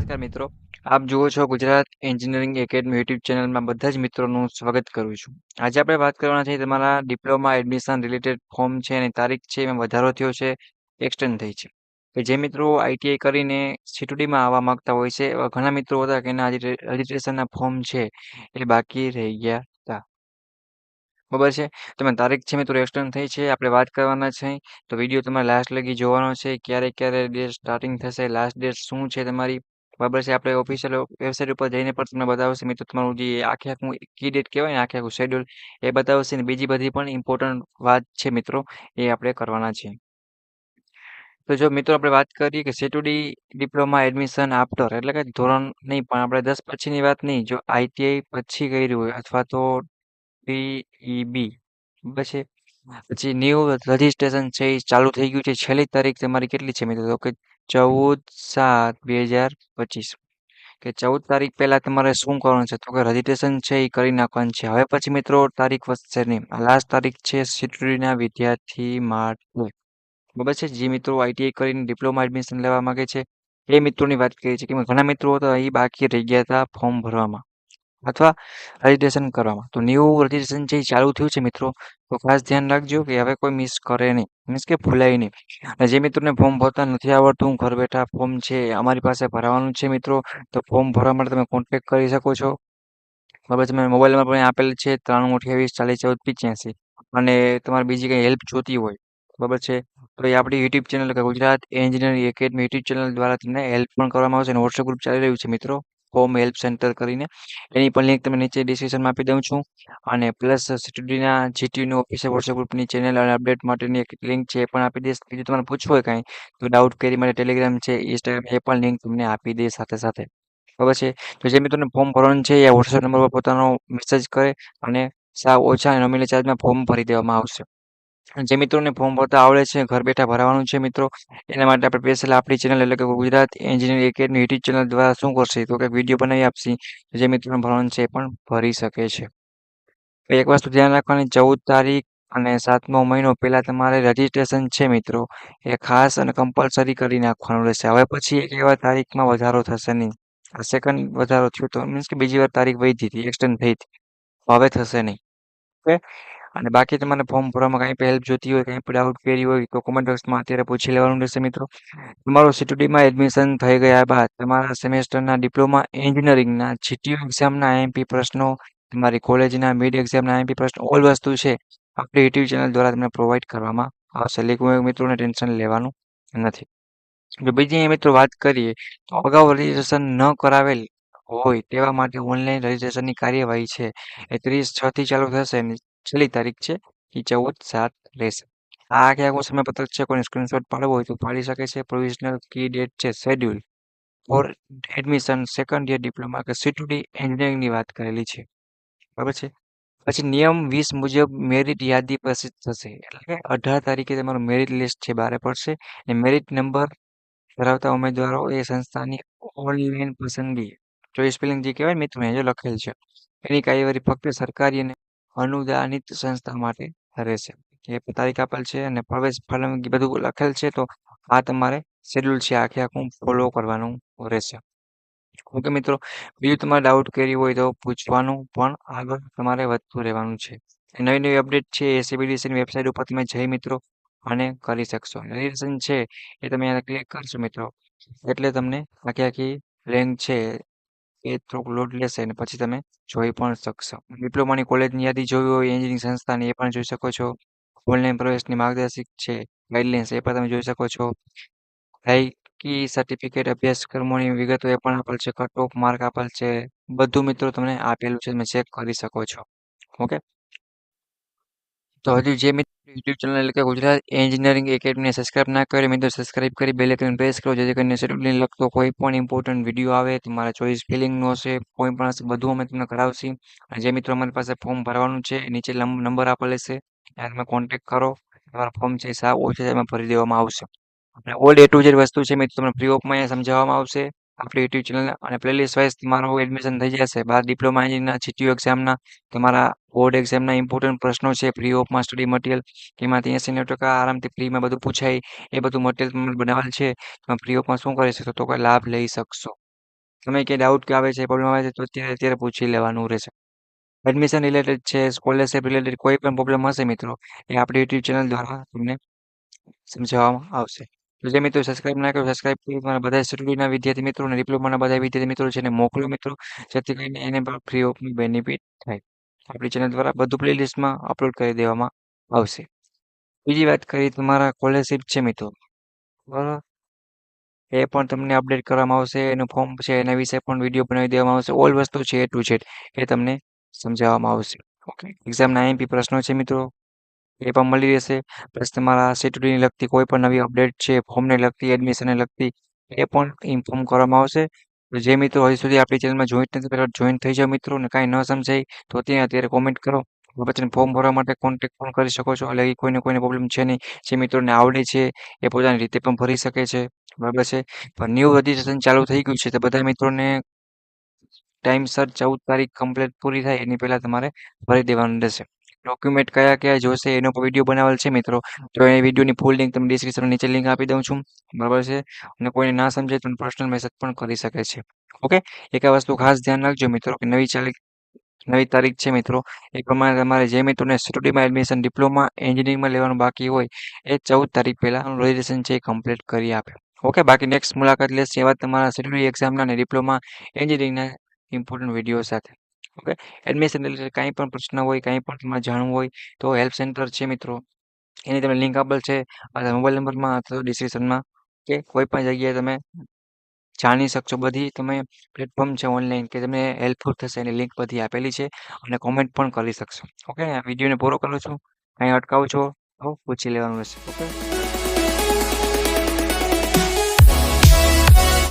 નમસ્કાર મિત્રો. આપ જુઓ છો ગુજરાત એન્જિનિયરિંગ એકેડમી યુટ્યુબ ચેનલમાં બધા જ મિત્રોનું સ્વાગત કરું છું. આજે આપણે વાત કરવાના છે તમારા ડિપ્લોમા એડમિશન રિલેટેડ ફોર્મ છે અને તારીખ છે એમાં વધારો થયો છે, એક્સટેન્ડ થઈ છે. કે જે મિત્રો આઈટીઆઈ કરીને સીટુડીમાં આવવા માંગતા હોય છે એવા ઘણા મિત્રો હતા કે એના રજીસ્ટ્રેશનના ફોર્મ છે એ બાકી રહી ગયા હતા. બરાબર છે. તમે તારીખ છે મિત્રો એક્સટેન્ડ થઈ છે. આપણે વાત કરવાના છે. તો વિડીયો તમારે લાસ્ટ લગી જોવાનો છે. ક્યારે ક્યારે ડેટ સ્ટાર્ટિંગ થશે, લાસ્ટ ડેટ શું છે તમારી. બરાબર છે. આપણે ઓફિશિયલ વેબસાઇટ ઉપર જઈને પણ તમને બતાવશે મિત્રો તમારું જે આખે આખું કી ડેટ કહેવાય ને આખે આખું શેડ્યુલ એ બતાવશે ને બીજી બધી પણ ઇમ્પોર્ટન્ટ વાત છે મિત્રો એ આપણે કરવાના છે. તો જો મિત્રો આપણે વાત કરીએ કે સેટુડી ડિપ્લોમા એડમિશન આફ્ટર એટલે કે ધોરણ નહીં પણ આપણે 10 પછીની વાત નહીં, જો આઈટીઆઈ પછી કર્યું હોય અથવા તો ટીઈબી બરાબર છે. પછી ન્યૂ રજીસ્ટ્રેશન છે એ ચાલુ થઈ ગયું છે. છેલ્લી તારીખ તમારી કેટલી છે મિત્રો? તો કે 14/7/2025 કે 14 તારીખ પહેલા તમારે શું કરવાનું છે? તો કે રજીસ્ટ્રેશન છે એ કરી નાખવાનું છે. હવે પછી મિત્રો તારીખ વધશે નહીં. લાસ્ટ તારીખ છે સીટડીના વિદ્યાર્થી માટે. બરાબર છે. જે મિત્રો આઈટીઆઈ કરીને ડિપ્લોમા એડમિશન લેવા માંગે છે એ મિત્રોની વાત કરીએ છીએ કે ઘણા મિત્રો હતા એ બાકી રહી ગયા હતા ફોર્મ ભરવામાં અથવા રજીસ્ટ્રેશન કરવામાં. તો ન્યૂ રજીસ્ટ્રેશન જે ચાલુ થયું છે મિત્રો, તો ખાસ ધ્યાન રાખજો કે હવે કોઈ મિસ કરે નહીં, મીન્સ કે ભૂલાય નહીં. અને જે મિત્રોને ફોર્મ ભરતા નથી આવડતું, ઘર બેઠા ફોર્મ છે અમારી પાસે ભરાવાનું છે મિત્રો, તો ફોર્મ ભરવા માટે તમે કોન્ટેક્ટ કરી શકો છો. બરાબર છે. મેં મોબાઈલમાં પણ આપેલ છે 9328401485. અને તમારે બીજી કંઈ હેલ્પ જોતી હોય બરાબર છે, તો એ આપણી યુટ્યુબ ચેનલ કે Gujarat engineering academy YouTube channel દ્વારા તમને હેલ્પ પણ કરવામાં આવશે. અને વોટ્સએપ ગ્રુપ ચાલી રહ્યું છે મિત્રો, હોમ હેલ્પ સેન્ટર કરીને. એની પણ લિંક તમને નીચે ડિસ્ક્રિપ્શનમાં આપી દઉં છું. અને પ્લસ સ્ટડીના જીટીયુનું ઓફિસિયલ વોટ્સએપ ગ્રુપની ચેનલ અને અપડેટ માટેની એક લિંક છે એ પણ આપી દઈશ. બીજું તમારે પૂછવું હોય કાંઈ તો ડાઉટ ક્વેરી માટે ટેલિગ્રામ છે, ઇન્સ્ટાગ્રામ એ પણ લિંક તમને આપી દઈશ સાથે સાથે. બરાબર છે. તો જે મિત્રોને ફોર્મ ભરવાનું છે એ વોટ્સએપ નંબર પર પોતાનો મેસેજ કરે અને સાવ ઓછા નોમિનલ ચાર્જમાં ફોર્મ ભરી દેવામાં આવશે. જે મિત્રોને ફોર્મ ભરતા આવડે છે, ઘર બેઠા ભરાવાનું છે મિત્રો, એના માટે આપણે સ્પેશિયલ આપણી ચેનલ એટલે કે Gujarat engineering academy YouTube channel દ્વારા શું કરશે તો કે વિડીયો બનાવી આપશે. જે મિત્રોને ભરવાનું છે એ પણ ભરી શકે છે. તો એક વસ્તુ ધ્યાન રાખવાની, 14 તારીખ અને 7મો મહિનો પહેલા તમારે રજીસ્ટ્રેશન છે મિત્રો એ ખાસ અને કમ્પલસરી કરી નાખવાનું રહેશે. હવે પછી એક એવા તારીખમાં વધારો થશે નહીં. આ સેકન્ડ વધારો થયો તો મીન્સ કે બીજી વાર તારીખ વધી હતી, એક્સટેન્ડ થઈ હતી. હવે થશે નહીં. ઓકે. અને બાકી તમારે ફોર્મ ભરવામાં કાંઈ પણ હેલ્પ જોતી હોય, કાંઈ પણ ડાઉટ ક્વેરી હોય તો કોમેન્ટ બોક્સમાં અત્યારે પૂછી લેવાનું રહેશે મિત્રો. તમારું સીટીડીમાં એડમિશન થઈ ગયા બાદ તમારા સેમેસ્ટરના ડિપ્લોમા એન્જિનિયરિંગના જીટીયુ એક્ઝામના આઈએમપી પ્રશ્નો, તમારી કોલેજના મિડ એક્ઝામના આઈએમપી પ્રશ્નો, ઓલ વસ્તુ છે આપણી યુટ્યુબ ચેનલ દ્વારા તમને પ્રોવાઈડ કરવામાં આવશે. એટલે મિત્રોને ટેન્શન લેવાનું નથી. જો બીજી મિત્રો વાત કરીએ તો અગાઉ રજીસ્ટ્રેશન ન કરાવેલ હોય તેવા માટે ઓનલાઈન રજીસ્ટ્રેશનની કાર્યવાહી છે એ 30/6 ચાલુ થશે અને છેલ્લી તારીખ છે એ 14/7 રહેશે. આ આખે આખું સમયપત્રક છે, કોઈને સ્ક્રીનશોટ પાડવો હોય તો પાડી શકે છે. પ્રોવિઝનલ કી ડેટ છે, schedule four admission second year diploma કે સીટુડી એન્જિનિયરિંગની વાત કરેલી છે. બરાબર છે. પછી નિયમ 20 મુજબ મેરિટ યાદી પ્રસિદ્ધ થશે. એટલે કે 18 તારીખે તમારું મેરિટ લિસ્ટ છે બહાર પડશે અને મેરિટ નંબર ધરાવતા ઉમેદવારો એ સંસ્થાની ઓનલાઈન પસંદગી, ચોઈસ ફિલિંગ જે કહેવાય ને મિત્રો એ જે લખેલ છે એની કાર્યવાહી ફક્ત સરકારી અને અનુદાનિત સંસ્થા માટે રહેશે. એ તારીખ આપેલ છે અને પ્રવેશ ફાળવણી બધું લખેલ છે. તો આ તમારે શેડ્યુલ છે આખે આખું ફોલો કરવાનું રહેશે. ઓકે મિત્રો, બીજું તમારે ડાઉટ ક્વેરી હોય તો પૂછવાનું પણ આગળ તમારે વધતું રહેવાનું છે. નવી નવી અપડેટ છે એસીબીડીસીની વેબસાઇટ ઉપર તમે જઈ મિત્રો અને કરી શકશો. રજીસ્ટ્રેશન છે એ તમે અહીંયા ક્લિક કરશો મિત્રો એટલે તમને આખી આખી લિંક છે એ થોડુંક લોડ લેશે અને પછી તમે જોઈ પણ શકશો. ડિપ્લોમાની કોલેજની યાદી જોવી હોય એન્જિનિયરિંગ સંસ્થાની એ પણ જોઈ શકો છો. ઓનલાઈન પ્રવેશની માર્ગદર્શિક છે ગાઈડલાઇન્સ એ પણ તમે જોઈ શકો છો. હાઈકી સર્ટિફિકેટ અભ્યાસક્રમોની વિગતો એ પણ આપેલ છે, કટ ઓફ માર્ક આપેલ છે, બધું મિત્રો તમને આપેલું છે, તમે ચેક કરી શકો છો. ઓકે. તો હજુ જે મિત્રો યુટ્યુબ ચેનલ એટલે કે ગુજરાત એન્જિનિયરિંગ એકેડમીને સબસ્ક્રાઇબ ના કરે મિત્રો સબસ્ક્રાઇબ કરી બેલ આઇકન પ્રેસ કરો, જેથી કરીને શેડ્યુલને લગતો કોઈ પણ ઇમ્પોર્ટન્ટ વિડીયો આવે, તમારા ચોઈસ ફિલિંગનો હશે, કોઈ પણ હશે, બધું અમે તમને કરાવશું. અને જે મિત્રો અમારી પાસે ફોર્મ ભરવાનું છે એ નીચે નંબર આપેલ છે, ત્યાં તમે કોન્ટેક્ટ કરો. તમારા ફોર્મ છે સાવ ઓછા એમાં ભરી દેવામાં આવશે. અને ઓલ એ ટુ ઝેડ વસ્તુ છે મિત્રો તમને ફ્રી ઓફમાં અહીંયા સમજાવવામાં આવશે આપણી યુટ્યુબ ચેનલ. અને પ્લેલિસ્ટ વાઇઝ તમારું એડમિશન થઈ જશે. બાર ડિપ્લોમા એન્જિનિયરના જીટીયુ એક્ઝામના તમારા બોર્ડ એક્ઝામના ઇમ્પોર્ટન્ટ પ્રશ્નો છે ફ્રી ઓફમાં સ્ટડી મટીરિયલ, એમાંથી 80-90% આરામથી ફ્રીમાં બધું પૂછાય એ બધું મટીરિયલ તમને બનાવેલ છે. તમે ફ્રી ઓફમાં શું કરી શકશો તો કોઈ લાભ લઈ શકશો. તમે ક્યાંય ડાઉટ કે આવે છે, પ્રોબ્લેમ આવે છે તો અત્યારે પૂછી લેવાનું રહેશે. એડમિશન રિલેટેડ છે, સ્કોલરશિપ રિલેટેડ કોઈ પણ પ્રોબ્લેમ હશે મિત્રો, એ આપણી યુટ્યુબ ચેનલ દ્વારા તમને સમજાવવામાં આવશે. તો જે મિત્રો સબસ્ક્રાઇબ ના કર્યો સબસ્ક્રાઇબ કરી તમારા બધા સ્ટુડન્ટના વિદ્યાર્થી મિત્રો અને ડિપ્લોમાના બધા વિદ્યાર્થી મિત્રો છે એને મોકલો મિત્રો, જેથી કરીને એને પણ ફ્રી ઓફ બેનિફિટ થાય. આપણી ચેનલ દ્વારા બધું પ્લેલિસ્ટમાં અપલોડ કરી દેવામાં આવશે. બીજી વાત કરીએ તમારા સ્કોલરશિપ છે મિત્રો, બરાબર, એ પણ તમને અપડેટ કરવામાં આવશે. એનું ફોર્મ છે એના વિશે પણ વિડીયો બનાવી દેવામાં આવશે. ઓલ વસ્તુ છે A to Z એ તમને સમજાવવામાં આવશે. ઓકે, એક્ઝામના IMP પ્રશ્નો છે મિત્રો, એ પણ મળી રહેશે. પ્લસ તમારા સિક્યુરિટીને લગતી કોઈ પણ નવી અપડેટ છે, ફોર્મને લગતી, એડમિશનને લગતી, એ પણ ઇન્ફોર્મ કરવામાં આવશે. તો જે મિત્રો હજી સુધી આપણી ચેનલમાં જોઈન્ટ નથી પહેલાં જોઈન થઈ જાઓ મિત્રો, ને કાંઈ ન સમજાય તો અત્યારે કોમેન્ટ કરો. પછી ફોર્મ ભરવા માટે કોન્ટેક્ટ પણ કરી શકો છો. એટલે કોઈને પ્રોબ્લેમ છે નહીં. જે મિત્રોને આવડે છે એ પોતાની રીતે પણ ભરી શકે છે. બરાબર છે. પણ ન્યૂ રજીસ્ટ્રેશન ચાલુ થઈ ગયું છે તો બધા મિત્રોને ટાઈમસર 14 તારીખ કમ્પ્લીટ પૂરી થાય એની પહેલા તમારે ભરી દેવાનું રહેશે. ડોક્યુમેન્ટ કયા કયા જોશે એનો પણ વિડીયો બનાવેલ છે મિત્રો, તો એ વિડીયોની ફૂલ લિંક તમને ડિસ્ક્રિપ્શન નીચે લિંક આપી દઉં છું. બરાબર છે. અને કોઈને ના સમજાય તો પર્સનલ મેસેજ પણ કરી શકે છે. ઓકે, એક આ વસ્તુ ખાસ ધ્યાન રાખજો મિત્રો કે નવી તારીખ છે મિત્રો, એ પ્રમાણે તમારે જે મિત્રોને સ્ટડીમાં એડમિશન ડિપ્લોમા એન્જિનિયરિંગમાં લેવાનું બાકી હોય એ 14 તારીખ પહેલાં રજીસ્ટ્રેશન છે એ કમ્પ્લીટ કરી આપે. ઓકે, બાકી નેક્સ્ટ મુલાકાત લેશે એવા તમારા સ્ટડી એક્ઝામના અને ડિપ્લોમા એન્જિનિયરિંગના ઇમ્પોર્ટન્ટ વિડીયો સાથે. ઓકે, એડમિશન રિલેટેડ કાંઈ પણ પ્રશ્ન હોય, કાંઈ પણ તમારે જાણવું હોય તો હેલ્પ સેન્ટર છે મિત્રો, એની તમને લિંક આપેલ છે અથવા મોબાઈલ નંબરમાં અથવા ડિસ્ક્રિપ્શનમાં, કે કોઈ પણ જગ્યાએ તમે જાણી શકશો. બધી તમે પ્લેટફોર્મ છે ઓનલાઈન કે તમને હેલ્પફુલ થશે એની લિંક બધી આપેલી છે, અને કોમેન્ટ પણ કરી શકશો. ઓકે, આ વિડીયોને પૂરો કરું છું. કાંઈ અટકાવું છો તો પૂછી લેવાનું રહેશે. ઓકે.